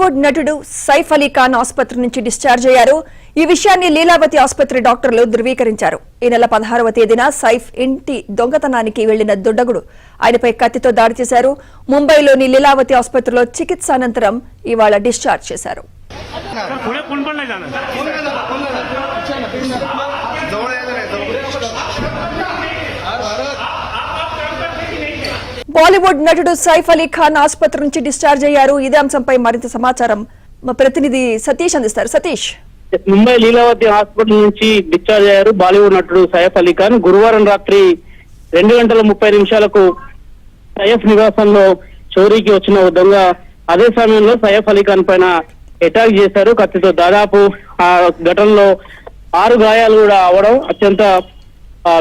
బాలీవుడ్ నటుడు సైఫ్ అలీ ఖాన్ ఆసుపత్రి నుంచి డిశ్చార్జ్ అయ్యారు. ఈ విషయాన్ని లీలావతి ఆసుపత్రి డాక్టర్లు ధృవీకరించారు. ఈ నెల 16వ తేదీన సైఫ్ ఇంటి దొంగతనానికి వెళ్లిన దుండగుడు ఆయనపై కత్తితో దాడి చేశారు. ముంబైలోని లీలావతి ఆసుపత్రిలో చికిత్స అనంతరం ఇవాళ డిశ్చార్జ్ చేశారు. బాలీవుడ్ నటుడు సైఫ్ అలీ ఖాన్ ఆసుపత్రి నుంచి డిశ్చార్జ్ అయ్యారు. ఇదే అంశంపై మరింత సమాచారం మా ప్రతినిధి సతీష్ అందిస్తారు. సతీష్, ముంబై లీలావతి హాస్పిటల్ నుంచి డిశ్చార్జ్ అయ్యారు బాలీవుడ్ నటుడు సైఫ్ అలీ ఖాన్. గురువారం రాత్రి 2:30 సైఫ్ నివాసంలో చోరీకి వచ్చిన దొంగ అదే సమయంలో సైఫ్ అలీ ఖాన్ పైన అటాక్ చేశారు కత్తితో. దాదాపు ఆ ఘటనలో 6 గాయాలు కూడా అవడం అత్యంత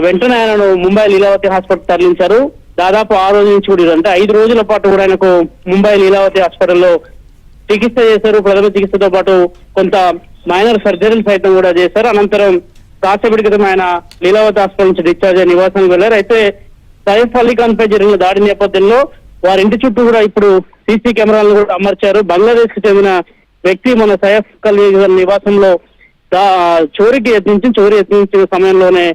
వెంటనే ఆయనను ముంబై లీలావతి హాస్పిటల్ తరలించారు. దాదాపు 6 రోజుల నుంచి కూడా అంటే 5 రోజుల పాటు కూడా ఆయనకు ముంబై లీలావతి హాస్పిటల్లో చికిత్స చేశారు. ప్రథమ చికిత్సతో పాటు కొంత మైనర్ సర్జరీలు సైతం కూడా చేశారు. అనంతరం కాసేపటి క్రితం ఆయన లీలావతి హాస్పిటల్ నుంచి డిశ్చార్జ్ అయ్యి నివాసానికి వెళ్లారు. అయితే సైఫ్ అలీ ఖాన్ పై జరిగిన దాడి నేపథ్యంలో వారి ఇంటి చుట్టూ కూడా ఇప్పుడు సీసీ కెమెరాలను కూడా అమర్చారు. బంగ్లాదేశ్ కి చెందిన వ్యక్తి మన సైఫ్ అలీ ఖాన్ నివాసంలో చోరీ యత్నించిన సమయంలోనే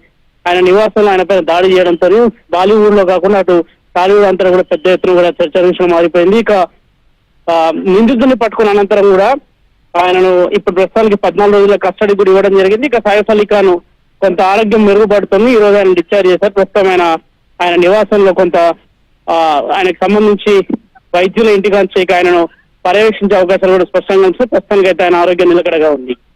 ఆయన నివాసంలో ఆయన పైన దాడి చేయడంతో బాలీవుడ్ లో కాకుండా అటు టాలీవుడ్ అంతా కూడా పెద్ద ఎత్తున కూడా చర్చనీయాంశం మారిపోయింది. ఇక నిందితుడిని పట్టుకున్న అనంతరం కూడా ఆయనను ఇప్పుడు ప్రస్తుతానికి 14 రోజుల కస్టడీ కూడా ఇవ్వడం జరిగింది. ఇక సైఫ్ అలీ ఖాన్ కొంత ఆరోగ్యం మెరుగుపడుతుంది. ఈ రోజు ఆయన డిశ్చార్జ్ చేశారు. ప్రస్తుతం ఆయన నివాసంలో కొంత ఆయనకు సంబంధించి వైద్యుల ఇంటికి వచ్చి ఆయనను పర్యవేక్షించే అవకాశాలు కూడా స్పష్టంగా ఉంది. ప్రస్తుతానికి అయితే ఆయన ఆరోగ్యం నిలకడగా ఉంది.